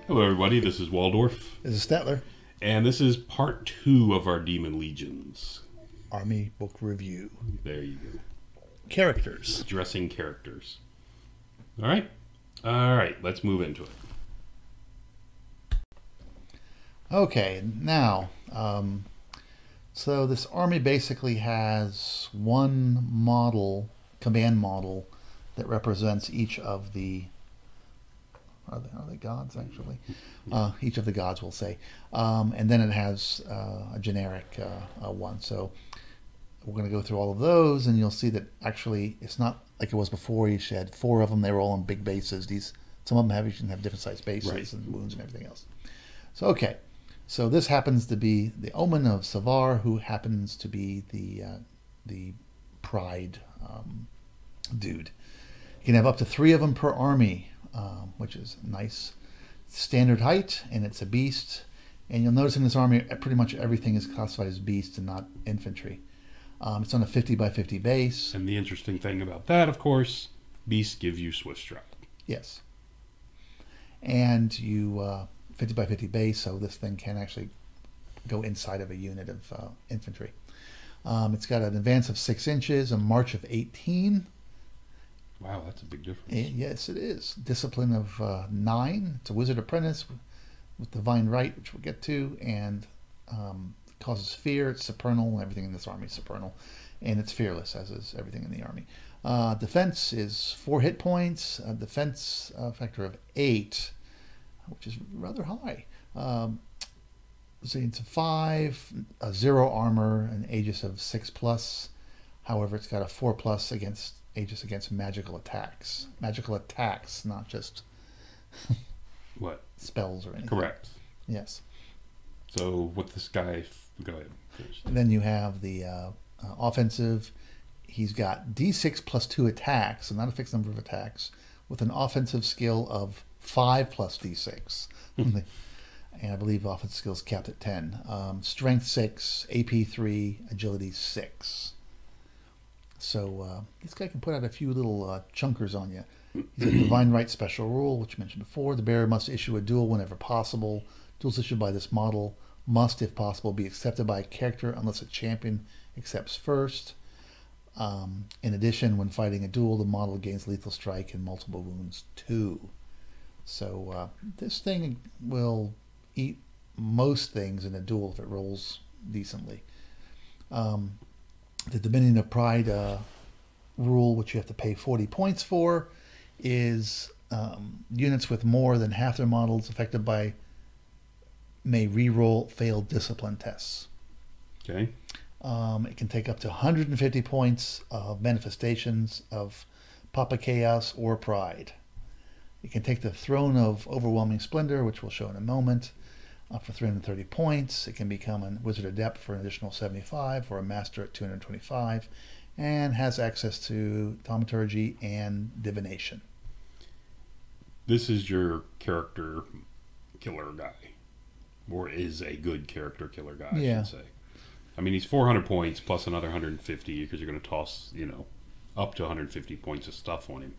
Hello, everybody. This is Waldorf. This is Statler. And this is part 2 of our Daemon Legions Army book review. There you go. Characters. Dressing characters. All right. All right. Let's move into it. Okay, now, so this army basically has one model, command model, that represents each of the, are they gods actually? Each of the gods, we'll say. And then it has a generic one. So we're going to go through all of those, and you'll see that actually it's not like it was before. You had 4 of them. They were all on big bases. Some of them have different size bases, right, and wounds and everything else. So, okay. So this happens to be the Omen of Savar, who happens to be the Pride dude. You can have up to 3 of them per army, which is nice. Standard height, and it's a beast. And you'll notice in this army, pretty much everything is classified as beast and not infantry. It's on a 50 by 50 base. And the interesting thing about that, of course, beasts give you Swift Strike. Yes. And you 50 by 50 base, so this thing can actually go inside of a unit of infantry. It's got an advance of 6 inches, a march of 18. Wow, that's a big difference. Yes, it is. Discipline of 9. It's a wizard apprentice with divine right, which we'll get to, and causes fear. It's supernal. Everything in this army is supernal, and it's fearless, as is everything in the army. Defense is 4 hit points. A defense factor of 8. Which is rather high. So it's a 5, a 0 armor, an Aegis of 6+. However, it's got a 4+ against Aegis against magical attacks. Magical attacks, not just what spells or anything. Correct. Yes. So what this guy? Go ahead. And then you have the offensive. He's got D6 plus 2 attacks, so not a fixed number of attacks, with an offensive skill of 5 plus D6. And I believe offensive skills capped at 10. Strength 6, AP 3, agility 6. So this guy can put out a few little chunkers on you. He's a divine right special rule, which I mentioned before. The bearer must issue a duel whenever possible. Duels issued by this model must, if possible, be accepted by a character unless a champion accepts first. In addition, when fighting a duel, the model gains lethal strike and multiple wounds too. So this thing will eat most things in a duel if it rolls decently. The Dominion of Pride rule, which you have to pay 40 points for, is units with more than half their models affected by may re-roll failed discipline tests. Okay. It can take up to 150 points of manifestations of Papa Chaos or Pride. It can take the Throne of Overwhelming Splendor, which we'll show in a moment, for 330 points. It can become a Wizard Adept for an additional 75, or a Master at 225, and has access to Thaumaturgy and Divination. This is your character killer guy, or is a good character killer guy, I should say. I mean, he's 400 points plus another 150 because you're going to toss, up to 150 points of stuff on him.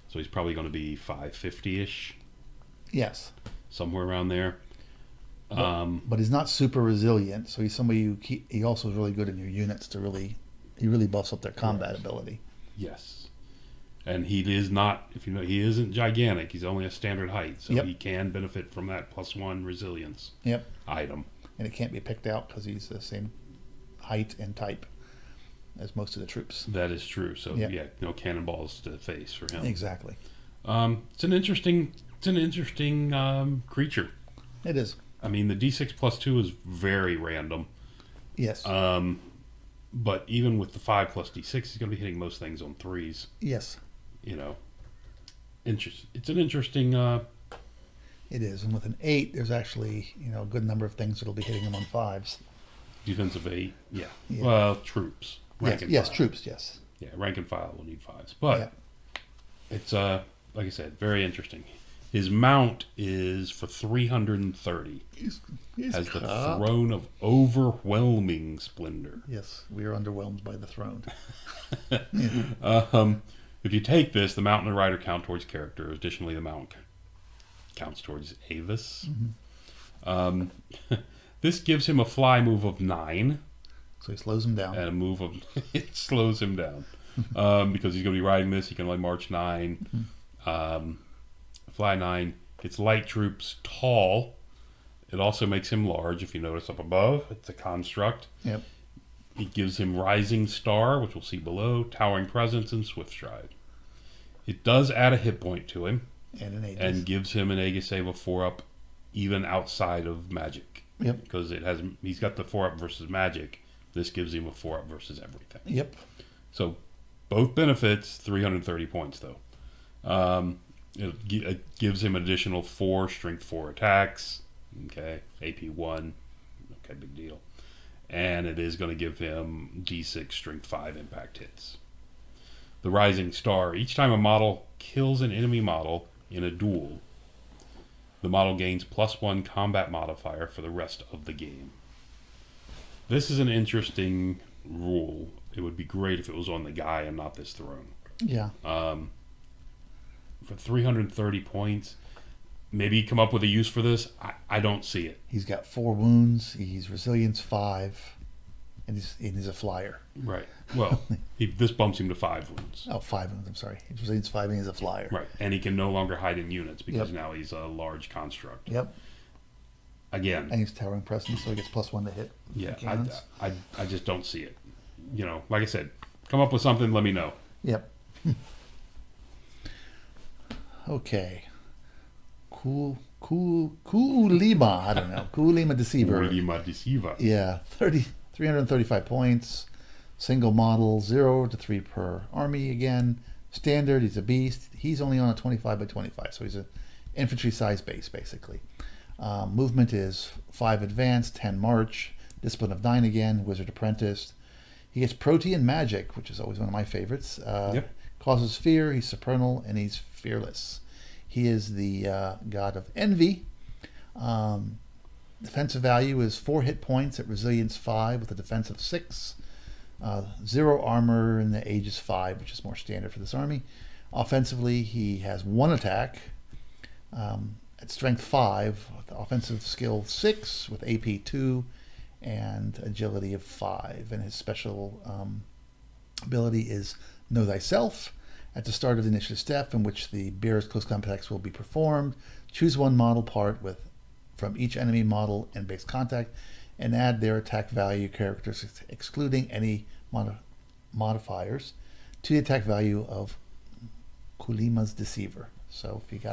So he's probably going to be 550-ish. Yes. Somewhere around there. But he's not super resilient, so he's somebody he also is really good in your units he really buffs up their combat ability. Yes. And he is not, he isn't gigantic. He's only a standard height, so he can benefit from that +1 resilience item. And it can't be picked out because he's the same height and type as most of the troops. That is true. So no cannonballs to face for him. Exactly. It's an interesting creature. It is. I mean, the D6 plus 2 is very random. Yes. But even with the 5 plus D6, he's going to be hitting most things on 3s. Yes. It's an interesting. It is, and with an 8, there's actually a good number of things that'll be hitting him on 5s. Defensive 8, yeah. Well, troops. Rank and file. Troops, yes. Yeah, rank and file will need 5s, but it's like I said, very interesting. His mount is for 330. He's has the Throne of Overwhelming Splendor. Yes, we are underwhelmed by the throne. If you take this, the mount and the rider count towards character. Additionally, the mount counts towards Avis. This gives him a fly move of 9. So he slows him down. And a move of... it slows him down. Because he's going to be riding this. He can only march 9. Fly 9. Gets light troops tall. It also makes him large, if you notice up above. It's a construct. Yep. It gives him Rising Star, which we'll see below, Towering Presence, and Swift Stride. It does add a hit point to him. And an Aegis. And gives him an Aegis save of 4-up, even outside of magic. Yep. Because he's got the 4-up versus magic. This gives him a 4-up versus everything. Yep. So both benefits, 330 points though. It gives him an additional 4 strength 4 attacks. Okay, AP 1. Okay, big deal. And it is going to give him D6 strength 5 impact hits. The Rising Star. Each time a model kills an enemy model in a duel, the model gains +1 combat modifier for the rest of the game. This is an interesting rule. It would be great if it was on the guy and not this throne. Yeah. For 330 points, maybe come up with a use for this. I don't see it. He's got 4 wounds. He's resilience 5, and he's a flyer. Right. Well, this bumps him to 5 wounds. Oh, 5 wounds. I'm sorry. He's resilience 5, and he's a flyer. Right, and he can no longer hide in units because now he's a large construct. Yep. Again. And he's towering presence, so he gets +1 to hit. Yeah, I just don't see it. Like I said, come up with something. Let me know. Yep. Okay. Kulima. I don't know. Kulima Deceiver. Kulima Deceiver. Yeah. 335 points. Single model, 0 to 3 per army again. Standard, he's a beast. He's only on a 25 by 25, so he's an infantry size base, basically. Movement is 5 advance, 10 march. Discipline of 9 again. Wizard Apprentice. He gets Protean Magic, which is always one of my favorites. Causes fear, he's supernal, and he's fearless. He is the god of envy. Defensive value is 4 hit points at resilience 5 with a defense of 6. 0 armor and the Aegis 5, which is more standard for this army. Offensively, he has 1 attack at strength 5, with offensive skill 6, with AP 2, and agility of 5. And his special ability is Know Thyself. At the start of the initiative step in which the bearer's close combat attacks will be performed, choose 1 model part from each enemy model and base contact, and add their attack value characteristics, excluding any modifiers, to the attack value of Kulima's Deceiver. So if if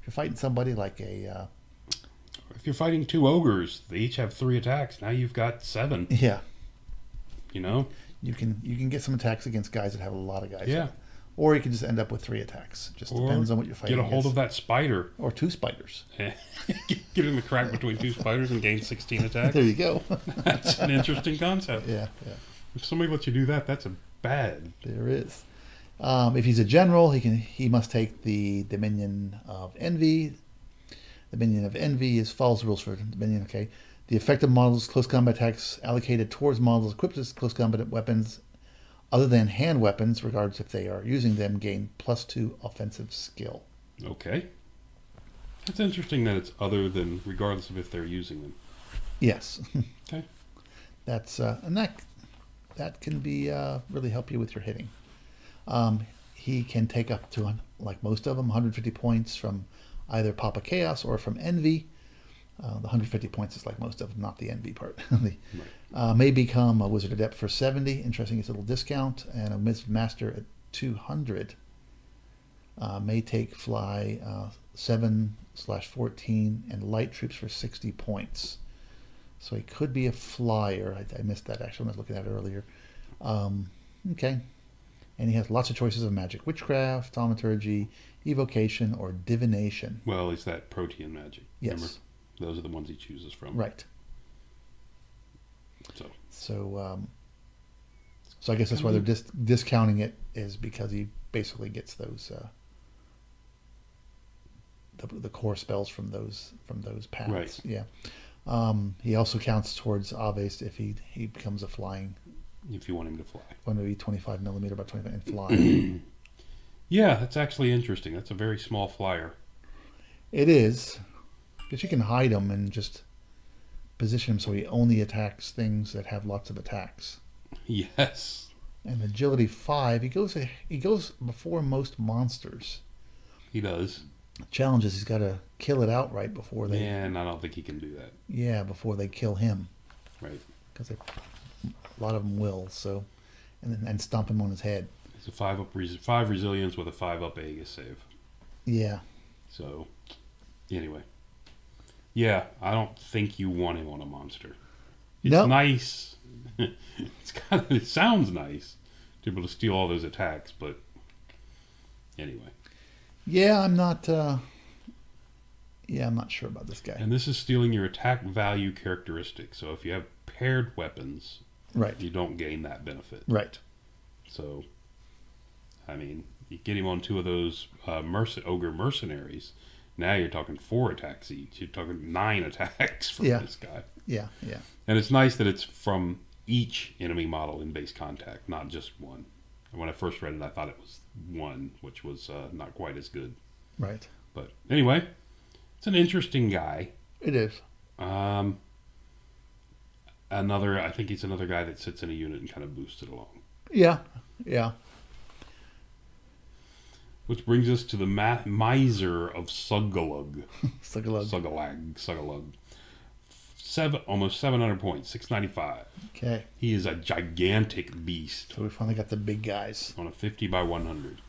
you're fighting somebody like if you're fighting 2 ogres, they each have 3 attacks. Now you've got 7. Yeah. You can get some attacks against guys that have a lot of guys. Yeah. Or you can just end up with 3 attacks. Just depends on what you're fighting. Get a hold of that spider. Or 2 spiders. Get in the crack between 2 spiders and gain 16 attacks. There you go. That's an interesting concept. Yeah. If somebody lets you do that, that's a bad. There is. If he's a general, he must take the Dominion of Envy. The Dominion of Envy follows the rules for Dominion. Okay. The effective models' close combat attacks allocated towards models equipped with close combat weapons other than hand weapons, regardless if they are using them, gain +2 offensive skill. Okay. It's interesting that it's other than, regardless of if they're using them. Yes. Okay. That's and that can be really help you with your hitting. He can take up to, like most of them, 150 points from either Papa Chaos or from Envy. The 150 points is like most of them, not the envy part. May become a Wizard Adept for 70. Interesting, it's a little discount. And a Master at 200. May take Fly 7/14 and Light Troops for 60 points. So he could be a flyer. I missed that actually when I was looking at it earlier. Okay. And he has lots of choices of magic. Witchcraft, Thaumaturgy, Evocation, or Divination. Well, is that Protean magic? Yes. Remember? Those are the ones he chooses from. Right. So I guess that's why they're discounting it, is because he basically gets those the core spells from those paths. Right. Yeah. He also counts towards Aves if he becomes a flying. If you want him to fly. One would be 25 millimeter by 25 and fly. Yeah, that's actually interesting. That's a very small flyer. It is. Because you can hide him and just position him so he only attacks things that have lots of attacks. Yes. And agility 5, he goes before most monsters. He does. Challenge is he's got to kill it outright before they... And I don't think he can do that. Yeah, before they kill him. Right. Because a lot of them will, so... And stomp him on his head. It's a 5 resilience with a 5 Aegis save. Yeah. So, anyway. Yeah, I don't think you want him on a monster. It's nice. It sounds nice to be able to steal all those attacks, but anyway. Yeah, I'm not sure about this guy. And this is stealing your attack value characteristic. So if you have paired weapons, right, you don't gain that benefit. Right. So, I mean, you get him on 2 of those ogre mercenaries. Now you're talking 4 attacks each. You're talking 9 attacks from this guy. Yeah, yeah. And it's nice that it's from each enemy model in base contact, not just one. And when I first read it, I thought it was 1, which was not quite as good. Right. But anyway, it's an interesting guy. It is. I think he's another guy that sits in a unit and kind of boosts it along. Yeah, yeah. Which brings us to the Miser of Sugalug. Sugalug. Almost 700 points, 695. Okay. He is a gigantic beast. So we finally got the big guys. On a 50 by 100.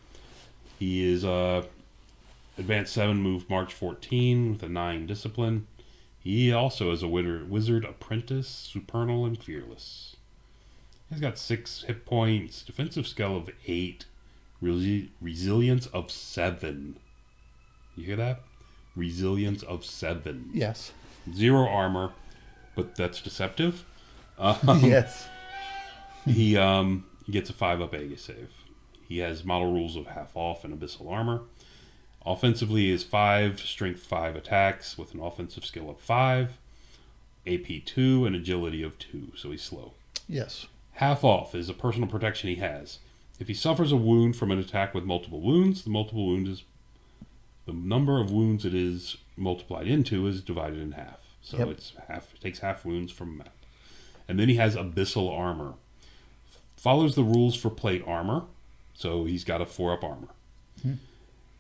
He is advanced 7, move March 14 with a 9 discipline. He also is a wizard apprentice, supernal and fearless. He's got 6 hit points, defensive skill of 8, resilience of 7. You hear that? Resilience of 7. Yes. 0 armor, but that's deceptive. Yes. He gets a 5 Aegis save. He has model rules of half off and abyssal armor. Offensively is 5 strength 5 attacks with an offensive skill of 5, AP 2, and agility of 2, so he's slow. Yes. Half off is a personal protection he has. If he suffers a wound from an attack with multiple wounds, the number of wounds it is multiplied into is divided in half. So it takes half wounds from that. And then he has abyssal armor. Follows the rules for plate armor, so he's got a 4 armor. Mm-hmm.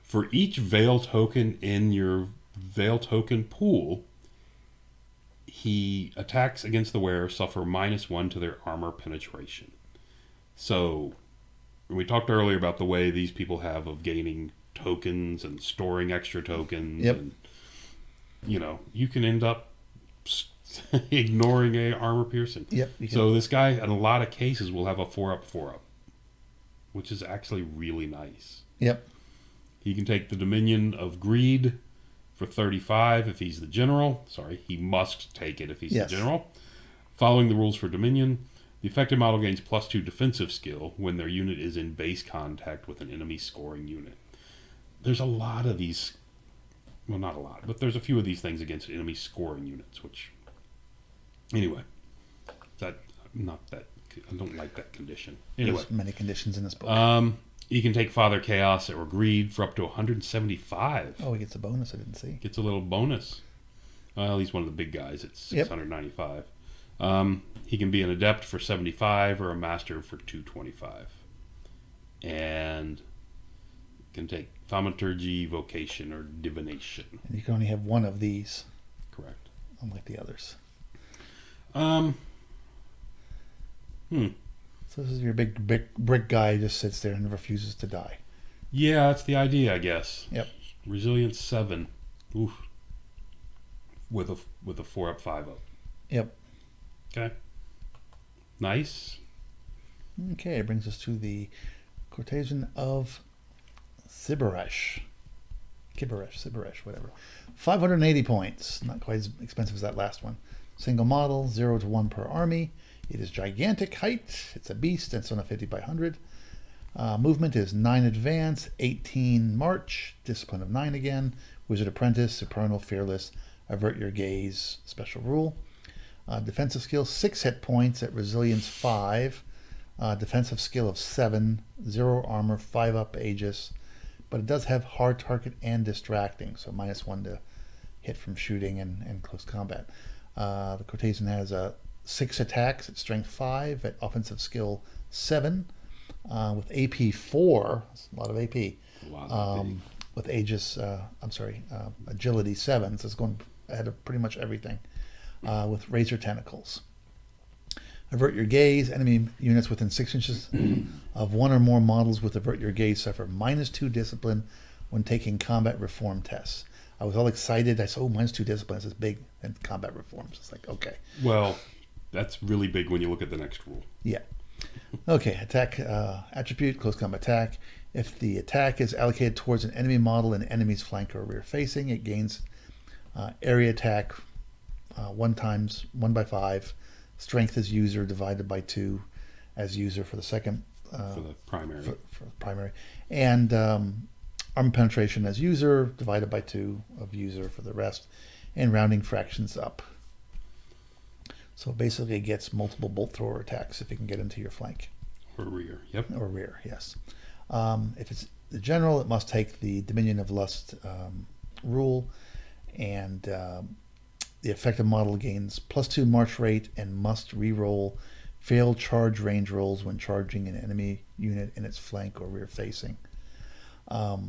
For each Veil token in your Veil token pool, he attacks against the wearer suffer -1 to their armor penetration. So, we talked earlier about the way these people have of gaining tokens and storing extra tokens. Yep. And, you can end up ignoring a armor piercing. Yep. So this guy, in a lot of cases, will have a 4 which is actually really nice. Yep. He can take the Dominion of Greed for 35 if he's the general. Sorry, he must take it if he's the general. Following the rules for Dominion, the affected model gains +2 defensive skill when their unit is in base contact with an enemy scoring unit. There's a lot of these, well, not a lot, but there's a few of these things against enemy scoring units, which, anyway, I don't like that condition. Anyway. There's many conditions in this book. He can take Father Chaos or Greed for up to 175. Oh, he gets a bonus I didn't see. Gets a little bonus. Well, he's one of the big guys. It's 695. He can be an Adept for 75 or a Master for 225. And can take Thaumaturgy, Vocation, or Divination. And you can only have one of these. Correct. Unlike the others. So this is your big brick guy who just sits there and refuses to die. Yeah, that's the idea, I guess. Yep. Resilience 7. Oof. With a 4 5 Yep. Okay. Nice. Okay, it brings us to the Courtesan of Sibarish, whatever. 580 points. Not quite as expensive as that last one. Single model, 0 to 1 per army. It is gigantic height. It's a beast. It's on a 50 by 100. Movement is 9 advance, 18 march, discipline of 9 again. Wizard apprentice, supernal, fearless, avert your gaze, special rule. Defensive skill 6 hit points at resilience 5. Defensive skill of 7, 0 armor, 5 Aegis. but it does have hard target and distracting, so -1 to hit from shooting and close combat. The Cortezan has 6 attacks at strength 5, at offensive skill 7, with AP 4. That's a lot of AP. With agility 7, so it's going ahead of pretty much everything. With razor tentacles. Avert your gaze. Enemy units within 6 inches of one or more models with avert your gaze suffer -2 discipline when taking combat reform tests. I was all excited. I said, oh, -2 discipline is big in combat reforms. It's like, okay. Well, that's really big when you look at the next rule. Yeah. Okay, attack attribute, close combat attack. If the attack is allocated towards an enemy model in enemy's flank or rear facing, it gains area attack 1 by 5. Strength as user divided by 2 as user for the second. For the primary. For primary. And armor penetration as user divided by 2 of user for the rest. And rounding fractions up. So basically it gets multiple bolt thrower attacks if it can get into your flank. Or rear, yep. Or rear, yes. If it's the general, it must take the Dominion of Lust rule, and the effective model gains +2 march rate and must re-roll failed charge range rolls when charging an enemy unit in its flank or rear facing. I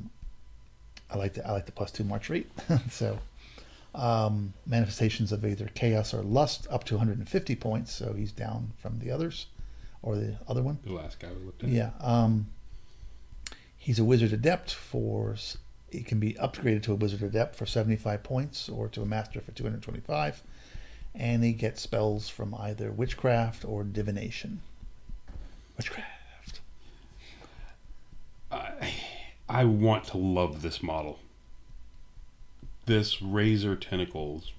like the +2 march rate. So manifestations of either chaos or lust up to 150 points, so he's down from the others, or the other one. The last guy we looked at. Yeah. He's a wizard adept for. It can be upgraded to a wizard adept for 75 points, or to a master for 225, and he gets spells from either witchcraft or divination. Witchcraft. I want to love this model. This razor tentacles.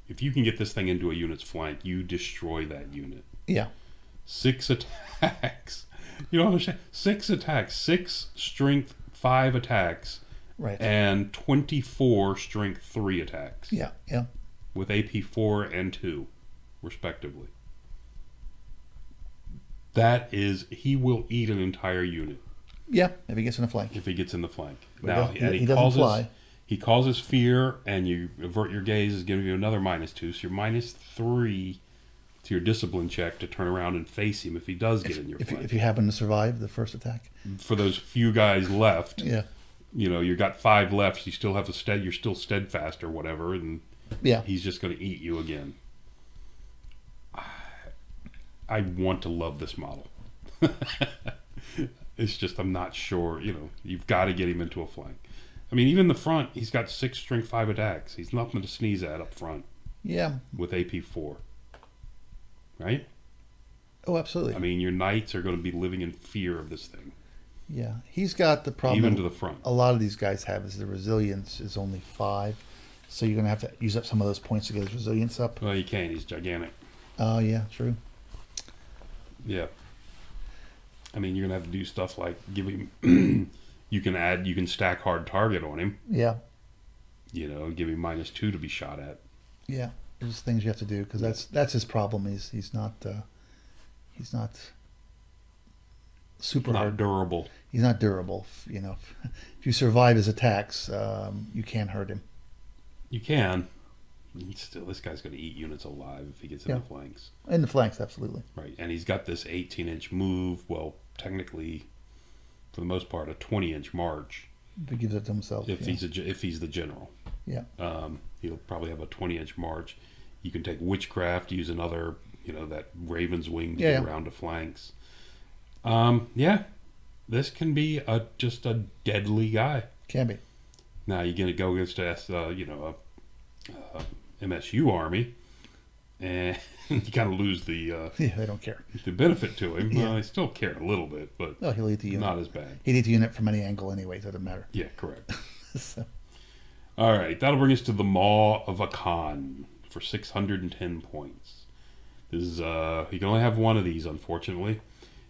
If you can get this thing into a unit's flank, you destroy that unit. Yeah. 6 attacks. You don't understand. 6 attacks. 6 strength 5 attacks. Right. And 24 strength 3 attacks. Yeah, yeah. With AP 4 and 2, respectively. That is, he will eat an entire unit. Yeah, if he gets in the flank. If he gets in the flank. But now, he doesn't fly. He causes fear, and you avert your gaze is giving you another -2, so you're -3 to your discipline check to turn around and face him if he does get in your flank. If you happen to survive the first attack. For those few guys left, yeah, you know, you got 5 left, so you still have to you're still steadfast or whatever, and yeah, he's just going to eat you again. I want to love this model. It's just, I'm not sure, you know, you've got to get him into a flank. I mean, even the front, he's got 6 strength 5 attacks. He's nothing to sneeze at up front. Yeah. With AP 4. Right? Oh, absolutely. I mean, your knights are going to be living in fear of this thing. Yeah. He's got the problem. Even to the front. A lot of these guys have is the resilience is only 5. So you're going to have to use up some of those points to get his resilience up. Well, you can't. He's gigantic. Oh, yeah. True. Yeah. I mean, you're going to have to do stuff like give him... you can stack hard target on him. Yeah. You know, give him -2 to be shot at. Yeah. There's things you have to do, because that's his problem. He's not super hard. Durable. He's not durable. You know, if you survive his attacks, you can't hurt him. You can. Still, this guy's going to eat units alive if he gets in the flanks. In the flanks, absolutely. Right, and he's got this 18-inch move. Well, technically, for the most part, a 20-inch march. If he gives it to himself. If he's the general. Yeah. He'll probably have a 20-inch march. You can take witchcraft, use another, you know, that raven's wing to get around the flanks. Yeah, this can be just a deadly guy. Can be. Now you're gonna go against a MSU army, and you kind of lose the yeah, they don't care. The benefit to him. Yeah. Well, they still care a little bit, but he'll eat the unit. Not as bad. He'd eat the unit from any angle anyway, so it doesn't matter. Yeah, correct. So. All right, that'll bring us to the Maw of Akan for 610 points. This is he can only have one of these, unfortunately.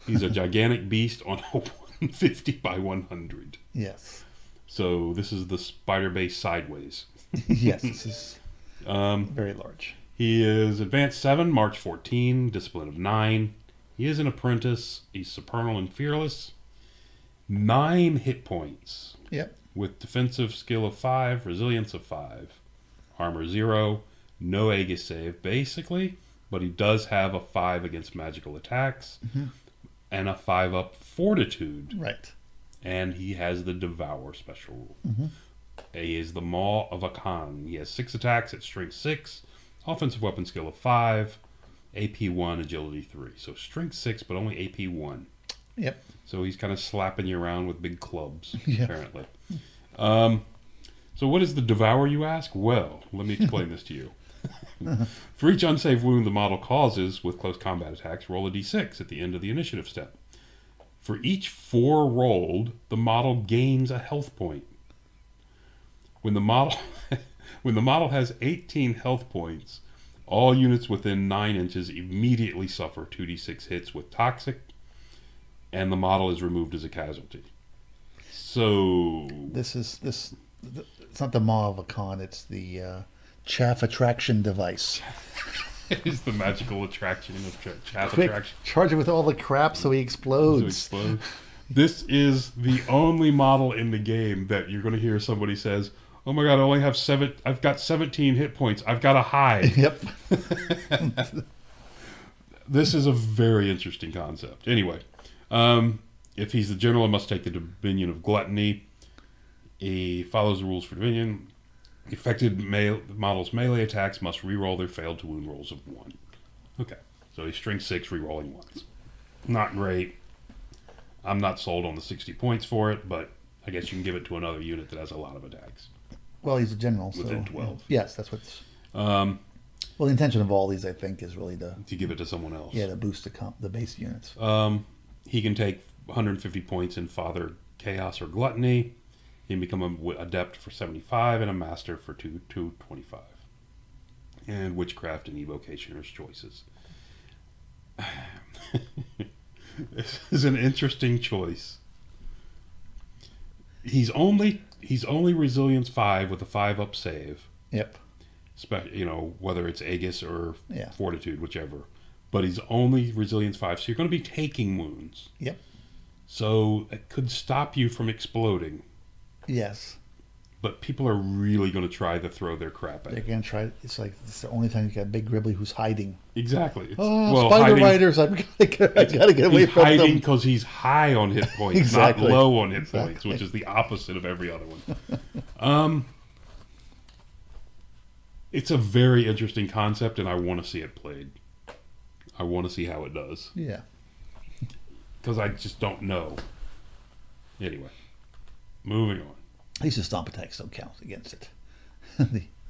He's a gigantic beast on a 150 by 100. Yes. So this is the spider base sideways. Yes, this is very large. He is advanced 7, March 14, discipline of 9. He is an apprentice. He's supernal and fearless. 9 hit points. Yep. with defensive skill of 5, resilience of 5, armor 0, no Aegis save, basically, but he does have a 5 against magical attacks, and a 5-up fortitude. Right. And he has the Devour special rule. Mm-hmm. He is the Maw of Akan. He has 6 attacks at strength 6, offensive weapon skill of 5, AP 1, agility 3. So strength 6, but only AP 1. Yep. So he's kind of slapping you around with big clubs, Yeah. apparently. So what is the Devour, you ask? Well, let me explain this to you. For each unsaved wound the model causes with close combat attacks, roll a d6 at the end of the initiative step. For each 4 rolled, the model gains a health point. When the model has 18 health points, all units within 9 inches immediately suffer 2d6 hits with toxic, and the model is removed as a casualty. So It's not the Maw of Akan, it's the chaff attraction device. it is the magical attraction of chaff Quick, attraction. charge it with all the crap so he explodes. This is the only model in the game that you're going to hear somebody says, "Oh my god, I only have 7. I've got 17 hit points. I've got to hide." Yep. This is a very interesting concept. Anyway, if he's the general, he must take the Dominion of Gluttony. He follows the rules for Dominion. Affected models' melee attacks must reroll their failed to wound rolls of 1. Okay, so he's strength 6, rerolling 1s. Not great. I'm not sold on the 60 points for it, but I guess you can give it to another unit that has a lot of attacks. Well, he's a general, so Within 12. Yes, that's what's. Well, the intention of all these, I think, is really to give it to someone else. Yeah, to boost the base units. He can take 150 points in Father Chaos or Gluttony. He can become an Adept for 75 and a Master for 225. And Witchcraft and Evocationer's choices. This is an interesting choice. He's only Resilience 5 with a 5-up save. Yep. Whether it's Aegis or Yeah. Fortitude, whichever. But he's only Resilience 5, so you're going to be taking wounds. Yep. So it could stop you from exploding. Yes. But people are really going to try to throw their crap at They're it. going to try. It's like it's the only time you got Big Gribbly who's hiding. Exactly. Spider Riders! I gotta get away from them. He's hiding because he's high on hit points, Exactly. not low on hit points, which is the opposite of every other one. It's a very interesting concept, and I want to see it played. I want to see how it does. Yeah. Because I just don't know. Anyway, moving on. At least the stomp attacks don't count against it.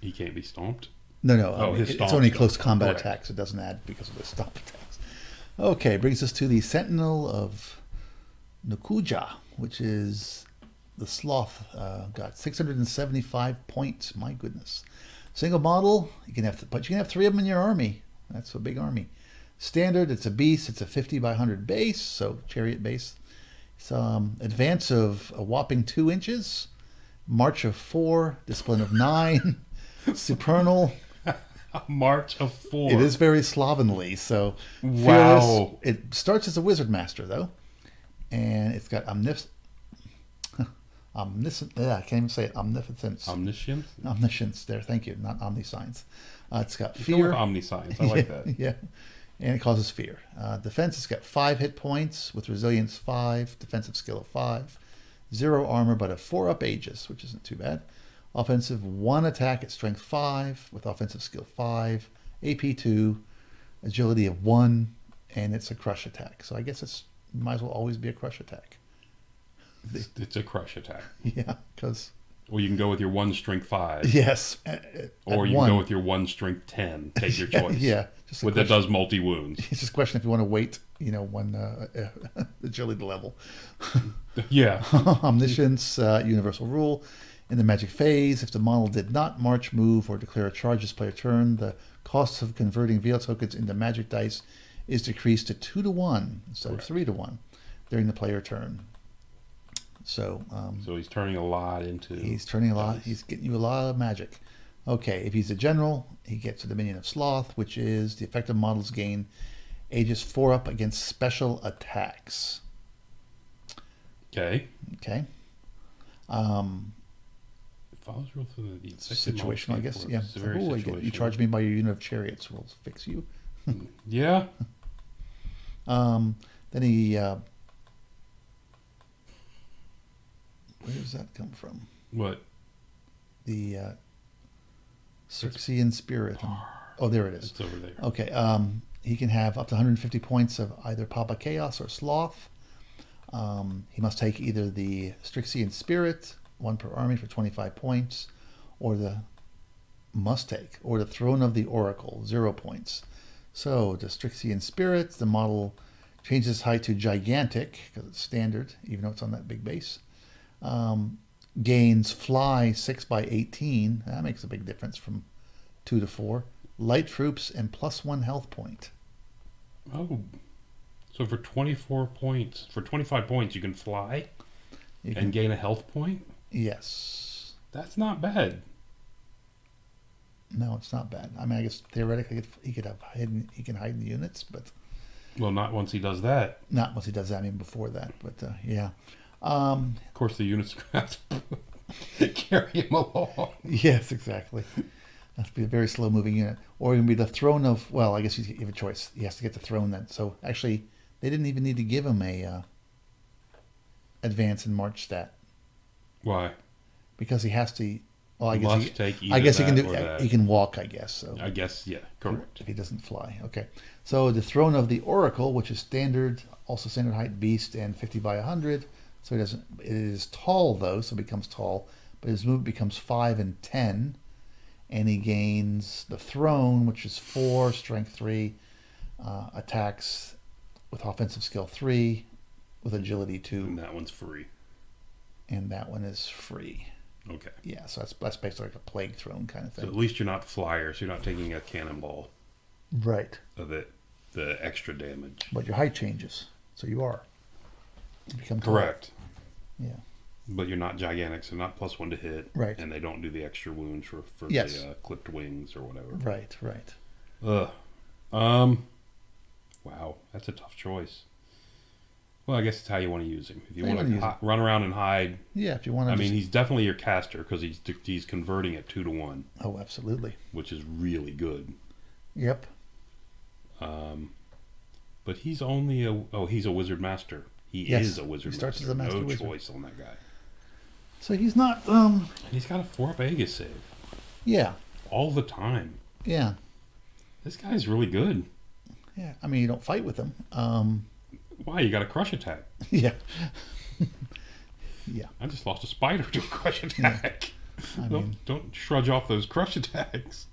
He can't be stomped? No. His It's stomp only stuff. close combat Correct. attacks. It doesn't add because of the stomp attacks. Okay, brings us to the Sentinel of Nukuja, which is the Sloth. Got 675 points. My goodness. Single model, but you can have 3 of them in your army. That's a big army. Standard, it's a beast. It's a 50 by 100 base, so chariot base. It's advance of a whopping 2 inches. March of 4, discipline of 9, supernal. A march of 4. It is very slovenly, so Wow. fearless. It starts as a wizard master though, and it's got omniscient. Yeah, I can't even say it. Omnipotence. Omniscient? Omniscience. There, thank you. Not omniscience. It's got Go fear. with omniscience. I like that. Yeah, and it causes fear. Defense. It's got 5 hit points with resilience 5, defensive skill of 5. 0 armor, but a 4-up Aegis, which isn't too bad. Offensive 1 attack at strength 5 with offensive skill 5, AP 2, agility of 1, and it's a crush attack. So I guess it might as well always be a crush attack. It's a crush attack. Yeah, because Or you can go with your 1 strength 5. yes, Or you can go with your 1 strength 10. Take your choice. Yeah, just That does multi wounds. it's just a question if you want to wait, one agility level. Yeah. Omniscience, universal rule. In the magic phase, if the model did not march, move, or declare a charge this player turn, the cost of converting VL tokens into magic dice is decreased to 2 to 1 instead of 3 to 1 during the player turn. So He's turning a lot into... He's turning a lot. He's getting you a lot of magic. Okay, if he's a general, he gets a Dominion of Sloth, which is the effective models gain Aegis 4-up against special attacks. Okay. Okay. It follows rules of the Situational, I guess. Yeah. It's very situational. You charge me by your unit of chariots. We'll fix you. Yeah. Then he. Where does that come from? What? The Circean spirit. Oh, there it is. It's over there. Okay. He can have up to 150 points of either Papa Chaos or Sloth. He must take either the Strixien Spirit, 1 per army for 25 points, or the Throne of the Oracle, 0 points. So the Strixien Spirit, the model changes height to gigantic because it's standard, even though it's on that big base. Gains fly 6 by 18. That makes a big difference from 2 to 4. Light troops and +1 health point. Oh. So for 24 points, for 25 points, you can fly and gain a health point? Yes. That's not bad. No, it's not bad. I mean, I guess theoretically he can hide in the units, but well, not once he does that. Not once he does that. I mean, before that. But yeah. Of course, the units have to carry him along. Yes, exactly. That's be a very slow-moving unit, or it can be the throne of. Well, I guess you have a choice. He has to get the throne then. So actually, they didn't even need to give him a advance and march stat. Why? Because he has to. Well, I guess he can do. He can walk. I guess so. I guess correct. If he doesn't fly, okay. So the throne of the Oracle, which is standard, also standard height beast and 50 by 100. So he doesn't. It is tall though, so it becomes tall. But his movement becomes 5 and 10, and he gains the throne, which is 4, strength 3, attacks with offensive skill 3, with agility 2. And that one's free. And that one is free. Okay. Yeah, so that's basically like a plague throne kind of thing. So at least you're not flyer, so you're not taking a cannonball. Right. Of it, the extra damage. But your height changes, so you are. You become correct. Tall. Yeah. But you're not gigantic, so not +1 to hit. Right. And they don't do the extra wounds for yes. the clipped wings or whatever. Right, right. Wow, that's a tough choice. Well, I guess it's how you want to use him. If you want to run around and hide. Yeah, if you want to. I mean, he's definitely your caster because he's converting at 2 to 1. Oh, absolutely. Which is really good. Yep. But he's only he's a wizard master. He is a wizard master. He starts as a master wizard. No choice on that guy. So he's not. And he's got a 4-up Aegis save. Yeah. All the time. Yeah. This guy's really good. Yeah, I mean, you don't fight with him. Why? You got a crush attack. Yeah. Yeah. I just lost a spider to a crush attack. Yeah. Don't shrug off those crush attacks.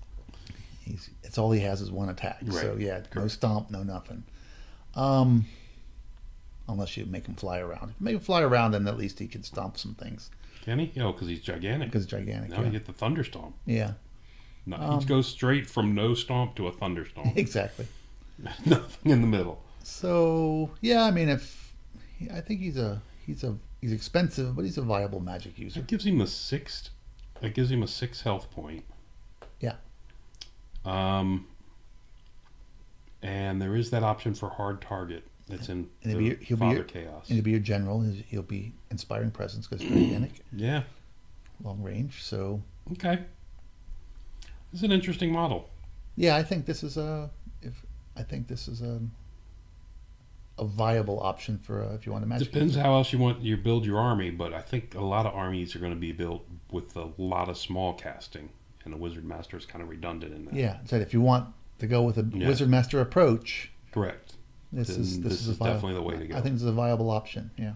It's all he has is 1 attack. Right. So yeah, correct. No stomp, no nothing. Unless you make him fly around. If you make him fly around, then at least he can stomp some things. Can he? Oh, because he's gigantic. Because he's gigantic. Now you get the thunder stomp. Yeah. No, he goes straight from no stomp to a thunder stomp. Exactly. Nothing in the middle. So yeah, I mean, I think he's expensive, but he's a viable magic user. It gives him a 6. It gives him a 6 health point. Yeah. And there is that option for hard target. That's in Father Chaos. And he'll be your general. He'll be inspiring presence because he's gigantic. Yeah. Long range. So. Okay. This is an interesting model. Yeah, I think this is a viable option for if you want to magic. Depends how else you build your army, but I think a lot of armies are going to be built with a lot of small casting, and the Wizard Master is kind of redundant in that. Yeah, so if you want to go with a Wizard Master approach, correct. This is definitely the way to go. I think this is a viable option. Yeah.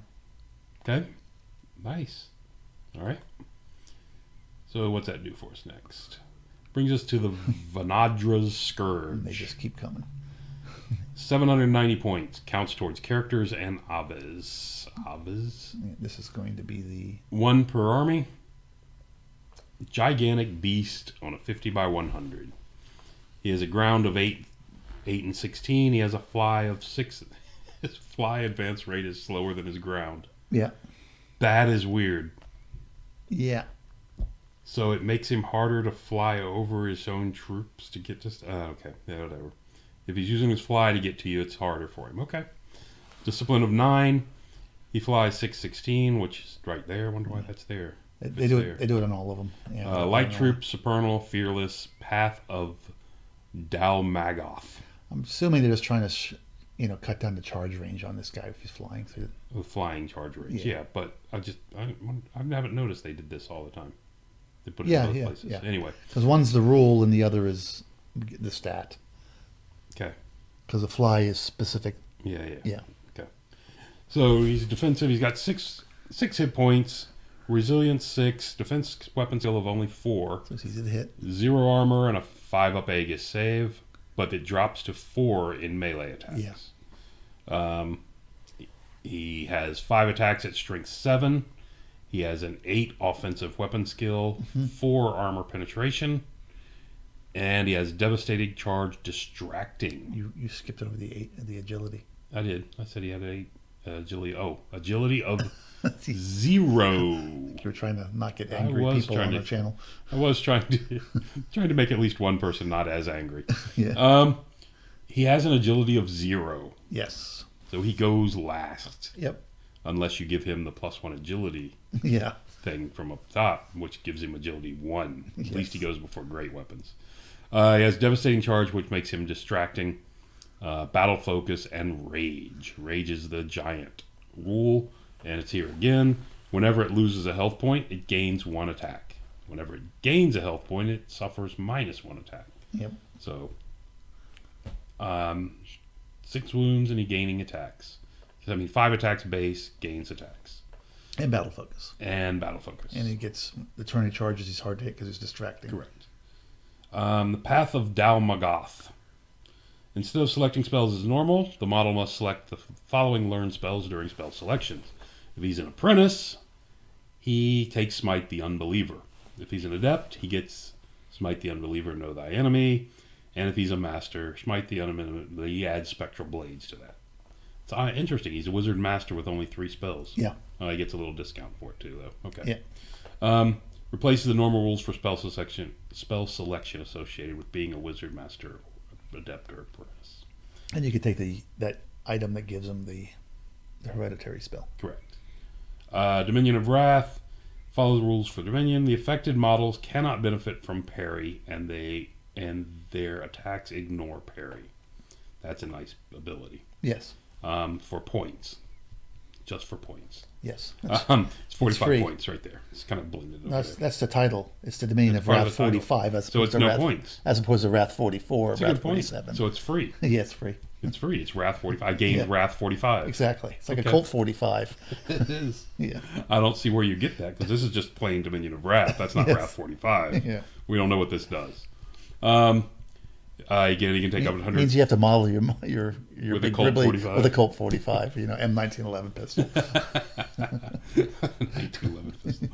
Okay. Nice. All right. So what's that do for us next? Brings us to the Vanadra's Scourge. They just keep coming. 790 points. Counts towards characters and Aves. This is going to be the... 1 per army. Gigantic beast on a 50 by 100. He has a ground of 8 and 16. He has a fly of 6. His fly advance rate is slower than his ground. Yeah. That is weird. Yeah. So it makes him harder to fly over his own troops to get to... okay. Yeah, whatever. If he's using his fly to get to you, it's harder for him. Okay. Discipline of 9. He flies 616, which is right there. I wonder why that's there. They do it on all of them. Yeah, Light Troop, Supernal, Fearless, Path of Dalmagoth. I'm assuming they're just trying to, cut down the charge range on this guy if he's flying through. Flying charge range, yeah. But I haven't noticed they did this all the time. They put it in both places. Yeah. Anyway, because one's the rule and the other is the stat. Okay. Because the fly is specific. Yeah. Okay. So he's defensive. He's got six hit points. Resilience 6, defense weapon skill of only 4. So it's easy to hit. 0 armor and a 5-up Aegis save, but it drops to 4 in melee attacks. Yeah. He has 5 attacks at strength 7. He has an 8 offensive weapon skill, 4 armor penetration, and he has devastating charge, distracting. You skipped over the agility. I did. I said he had 8 agility. Oh, agility of 0. You were trying to not get angry people on our channel. I was trying to make at least one person not as angry. Yeah. He has an agility of 0. Yes. So he goes last. Yep. Unless you give him the +1 agility thing from up top, which gives him agility 1. At least he goes before great weapons. He has devastating charge, which makes him distracting, battle focus, and rage. Rage is the giant rule. And it's here again. Whenever it loses a health point, it gains 1 attack. Whenever it gains a health point, it suffers -1 attack. Yep. So, 6 wounds and he gaining attacks. So, 5 attacks base, gains attacks. And battle focus. And he gets the turn he charges. He's hard to hit because he's distracting. Correct. The Path of Dalmagoth. Instead of selecting spells as normal, the model must select the following learned spells during spell selections. If he's an apprentice, he takes Smite the Unbeliever. If he's an adept, he gets Smite the Unbeliever, Know Thy Enemy. And if he's a master, Smite the Unbeliever, he adds Spectral Blades to that. It's interesting. He's a wizard master with only 3 spells. Yeah. He gets a little discount for it too, though. Okay. Yeah. Replaces the normal rules for spell selection associated with being a wizard master, adept, or apprentice. And you could take that item that gives him the hereditary spell. Correct. Dominion of Wrath follows the rules for Dominion. The affected models cannot benefit from parry, and their attacks ignore parry. That's a nice ability. Yes. For points, just for points. Yes. It's 45 points right there. It's kind of blended. That's the title. It's the Dominion of Wrath 45, so it's no points, as opposed to Wrath 44 or Wrath 47. Point. So it's free. Yeah, it's free. It's free. It's Wrath 45. I gained Wrath 45. Exactly. It's like a Colt 45. It is. Yeah. I don't see where you get that, because this is just plain Dominion of Wrath. That's not Wrath 45. Yeah. We don't know what this does. Again, you can take up 100. Means you have to model your with big a Colt 45. with a Colt 45, M1911 pistol. 1911 pistol.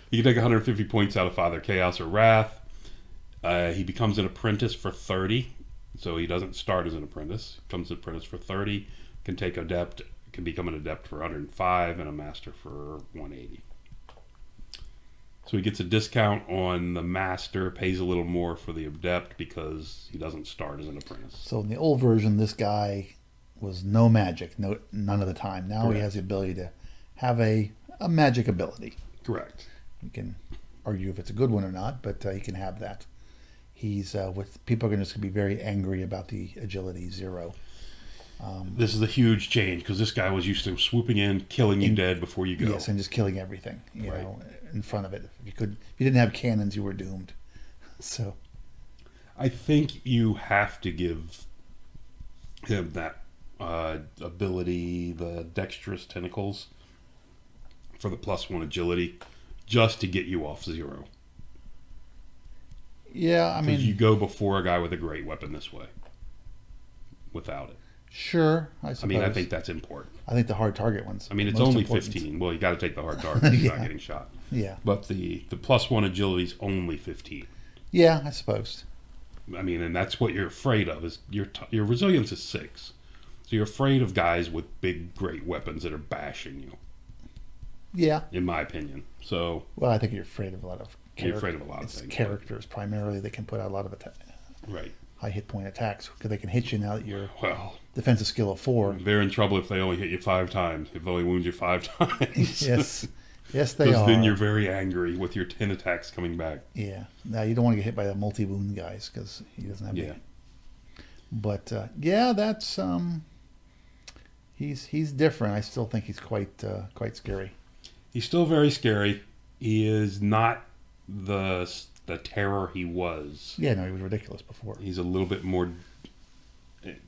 You can take 150 points out of Father Chaos or Wrath. He becomes an apprentice for 30, so he doesn't start as an apprentice. Becomes an apprentice for 30. Can take adept. Can become an adept for 105 and a master for 180. So he gets a discount on the master, pays a little more for the adept because he doesn't start as an apprentice. So in the old version, this guy was no magic, none of the time. Now Correct. He has the ability to have a magic ability. Correct. You can argue if it's a good one or not, but he can have that. He's people are just going to be very angry about the agility 0. This is a huge change because this guy was used to swooping in, killing you dead before you go. Yes, and just killing everything. You know, in front of it. If you didn't have cannons, you were doomed. So, I think you have to give him that ability, the dexterous tentacles, for the +1 agility, just to get you off 0. Yeah, I mean, you go before a guy with a great weapon this way. Without it. Sure, I suppose. I think that's important. I think the hard target ones. It's only important. 15. Well, you got to take the hard target. You're not getting shot. Yeah. But the +1 agility is only 15. Yeah, I suppose. And that's what you're afraid of. Is your resilience is 6, so you're afraid of guys with big, great weapons that are bashing you. Yeah. In my opinion. So. Well, I think you're afraid of a lot of. You're afraid of a lot of things. Characters primarily that can put out a lot of attack. Right. high hit point attacks because they can hit you now that you're Well, defensive skill of 4. they're in trouble if they only hit you 5 times. If they only wound you 5 times. Yes. Yes, they are. Because then you're very angry with your 10 attacks coming back. Yeah. Now, you don't want to get hit by the multi-wound guys because he doesn't have any. But, yeah, that's... He's different. I still think he's quite scary. He's still very scary. He is not the terror he was. Yeah, no, he was ridiculous before. He's a little bit more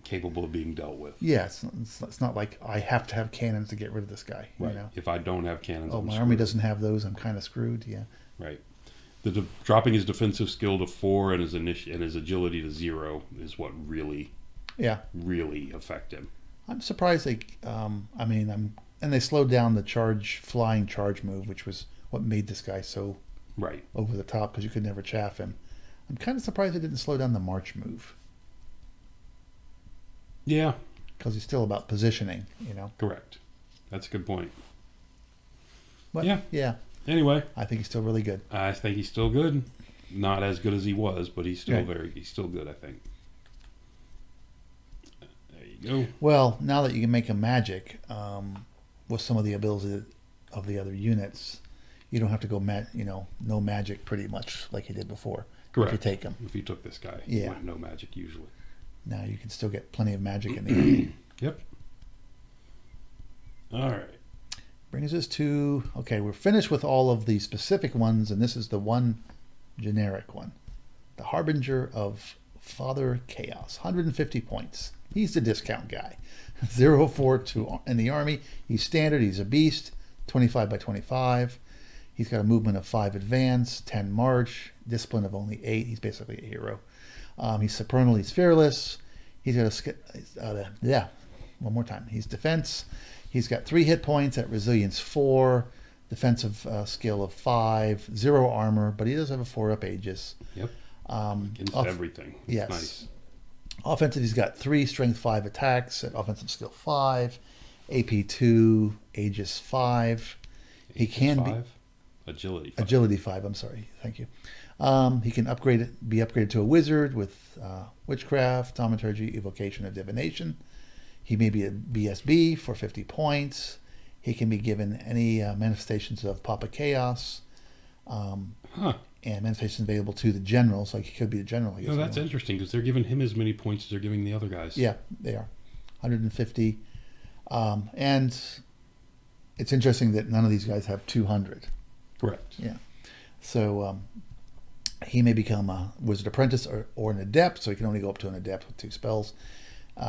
capable of being dealt with. Yeah, it's not like I have to have cannons to get rid of this guy. Right. You know? If I don't have cannons, I'm my screwed. army doesn't have those, I'm kind of screwed. Yeah. Right. Dropping his defensive skill to 4 and his agility to 0 is what really affect him. I'm surprised they. And they slowed down the flying charge move, which was what made this guy so over the top because you could never chaff him. I'm kind of surprised they didn't slow down the march move. Yeah, because he's still about positioning. You know. Correct. That's a good point. But, yeah. Anyway, I think he's still really good. I think he's still good. Not as good as he was, but he's still he's still good. I think. There you go. Well, now that you can make a magic with some of the abilities of the other units, you don't have to go no magic pretty much like you did before. Correct. If you take him. If you took this guy, yeah, you went no magic usually. Now you can still get plenty of magic in the army. Yep. All right. Brings us to, okay, we're finished with all of the specific ones, and this is the one generic one. The Harbinger of Father Chaos, 150 points. He's the discount guy. 0-4 in the army. He's standard. He's a beast. 25 by 25. He's got a movement of 5 advance, 10 march, discipline of only 8. He's basically a hero. He's supernal. He's fearless. He's got one more time. He's defense. He's got 3 hit points at resilience 4, defensive skill of 5, 0 armor, but he does have a 4-up Aegis. Yep. Against everything. Yes. Nice. Offensive, he's got 3 strength 5 attacks at offensive skill 5, AP 2, Aegis 5. He can be agility 5. Agility 5. I'm sorry. Thank you. He can be upgraded to a wizard with witchcraft, thaumaturgy, evocation, or divination. He may be a BSB for 50 points. He can be given any manifestations of Papa Chaos. And manifestations available to the generals, like he could be the general. No, that's interesting because they're giving him as many points as they're giving the other guys. Yeah, they are. 150. And it's interesting that none of these guys have 200. Correct. Yeah. So he may become a wizard apprentice or an adept, so he can only go up to an adept with 2 spells.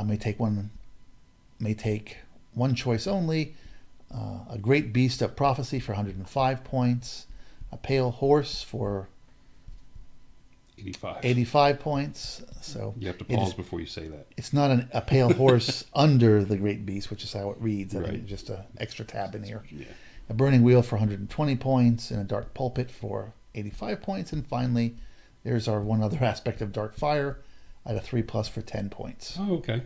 May take one choice only. A great beast of prophecy for 105 points. A pale horse for 85 points. So you have to pause before you say that. It's not a pale horse under the great beast, which is how it reads. Right. Just an extra tab in here. Yeah. A burning wheel for 120 points, and a dark pulpit for 85 points. And finally, there's our one other aspect of dark fire at a 3+ for 10 points. Oh, okay.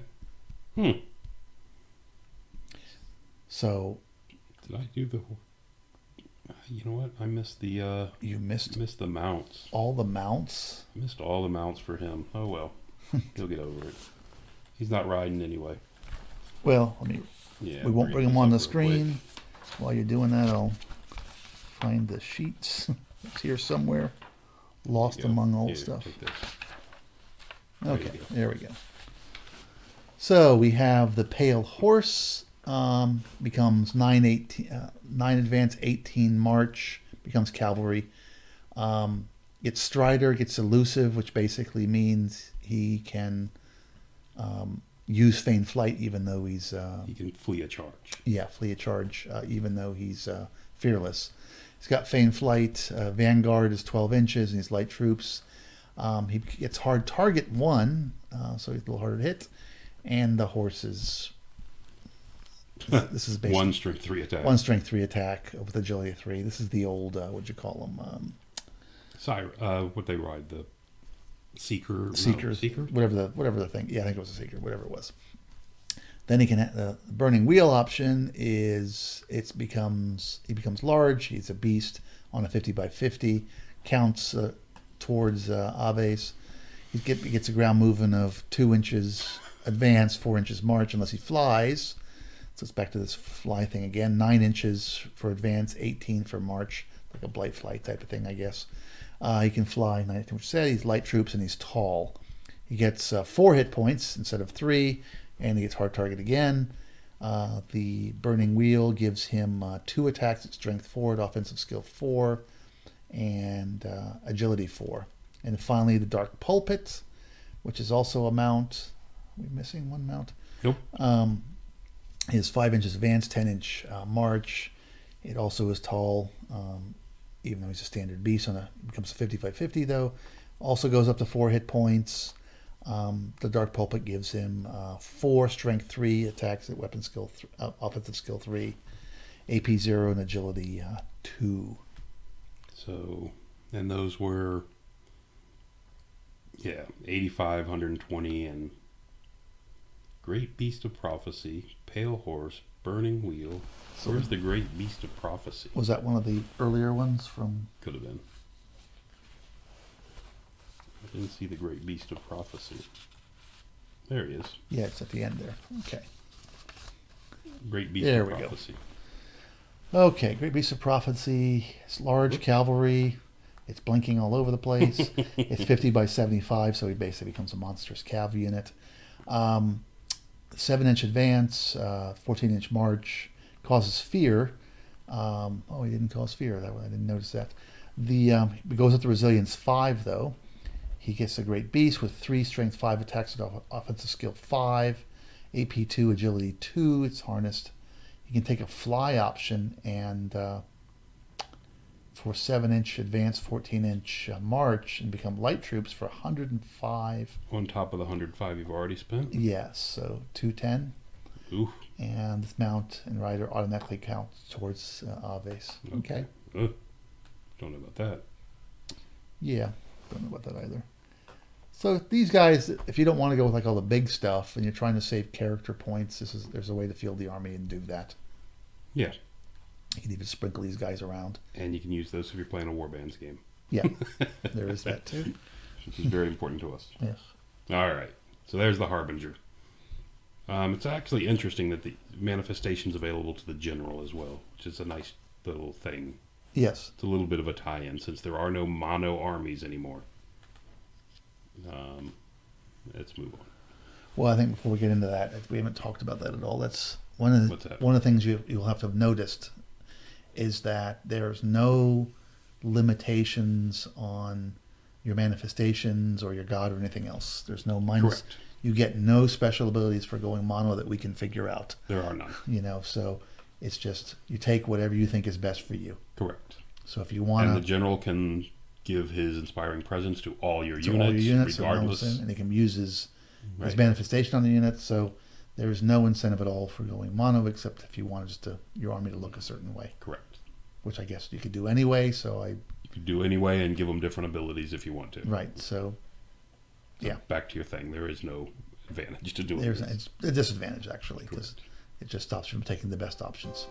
So, did I do the? You know what? I missed the. You missed the mounts. All the mounts. I missed all the mounts for him. Oh well, he'll get over it. He's not riding anyway. Well, we won't bring him on the screen. Quick. While you're doing that, I'll find the sheets. It's here somewhere, lost among old stuff. Okay, there we go. So we have the pale horse. Becomes 9 advance, 18 march, becomes cavalry. Gets strider, gets elusive, which basically means he can use feign flight even though he's... he can flee a charge. Yeah, flee a charge even though he's fearless. He's got feign flight. Vanguard is 12 inches and he's light troops. He gets hard target 1, so he's a little harder to hit. And the horse is... This is basically 1 strength 3 attack. 1 strength 3 attack with agility 3. This is the old what'd you call them? What they ride, the seeker. Seekers, seeker. Whatever the thing. Yeah, I think it was a seeker. Whatever it was. Then he can the burning wheel option is he becomes large. He's a beast on a 50 by 50. Counts towards Aves. He gets a ground movement of 2 inches advance, 4 inches march, unless he flies. So it's back to this fly thing again. 9 inches for advance, 18 for march, like a blight flight type of thing, I guess. He can fly 19, which said he's light troops and he's tall. He gets 4 hit points instead of 3, and he gets hard target again. The Burning Wheel gives him 2 attacks at strength 4, at offensive skill 4, and agility 4. And finally, the Dark Pulpit, which is also a mount. Are we missing one mount? Nope. Is 5 inches advance, 10-inch march. It also is tall, even though he's a standard beast. It becomes a 55-50 though. Also goes up to 4 hit points. The Dark Pulpit gives him 4 strength 3 attacks at weapon skill, offensive skill 3, AP 0, and agility 2. So, and those were, 85, 120, and Great Beast of Prophecy, Pale Horse, Burning Wheel. So where's the Great Beast of Prophecy? Was that one of the earlier ones from? Could have been. I didn't see the Great Beast of Prophecy. There he is. Yeah, it's at the end there. Okay. Great Beast of Prophecy. Okay, Great Beast of Prophecy. It's large cavalry. It's blinking all over the place. It's 50 by 75, so he basically becomes a monstrous cav unit. 7-inch advance, 14-inch march, causes fear. Oh, he didn't cause fear. That one, I didn't notice that. He goes up to resilience 5 though. He gets a Great Beast with 3 strength 5 attacks at offensive skill 5, AP 2, agility 2. It's harnessed. He can take a fly option and for 7-inch advance, 14-inch march, and become light troops for 105. On top of the 105 you've already spent? Yes, so 210. Ooh. And this mount and rider automatically count towards Aves. Okay. Don't know about that. Yeah, don't know about that either. So these guys, if you don't want to go with like all the big stuff and you're trying to save character points, there's a way to field the army and do that. Yeah. You can even sprinkle these guys around. And you can use those if you're playing a Warbands game. Yeah, there is that too. Which is very important to us. Yes. All right. So there's the Harbinger. It's actually interesting that the manifestation's available to the general as well, which is a nice little thing. Yes. It's a little bit of a tie-in since there are no mono armies anymore. Let's move on. Well, I think before we get into that, we haven't talked about that at all. That's one of the things you'll have to have noticed is that there's no limitations on your manifestations or your god or anything else. There's no minus. Correct. You get no special abilities for going mono that we can figure out. There are none. So it's just you take whatever you think is best for you. Correct. So if you want to, and the general can give his inspiring presence to all your units, regardless, and he can use his manifestation on the unit. So there is no incentive at all for going mono, except if you wanted just your army to look a certain way. Correct. Which I guess you could do anyway. You could do anyway and give them different abilities if you want to. Right. So yeah. Back to your thing. There is no advantage to doing this. There's a disadvantage actually, because it just stops you from taking the best options.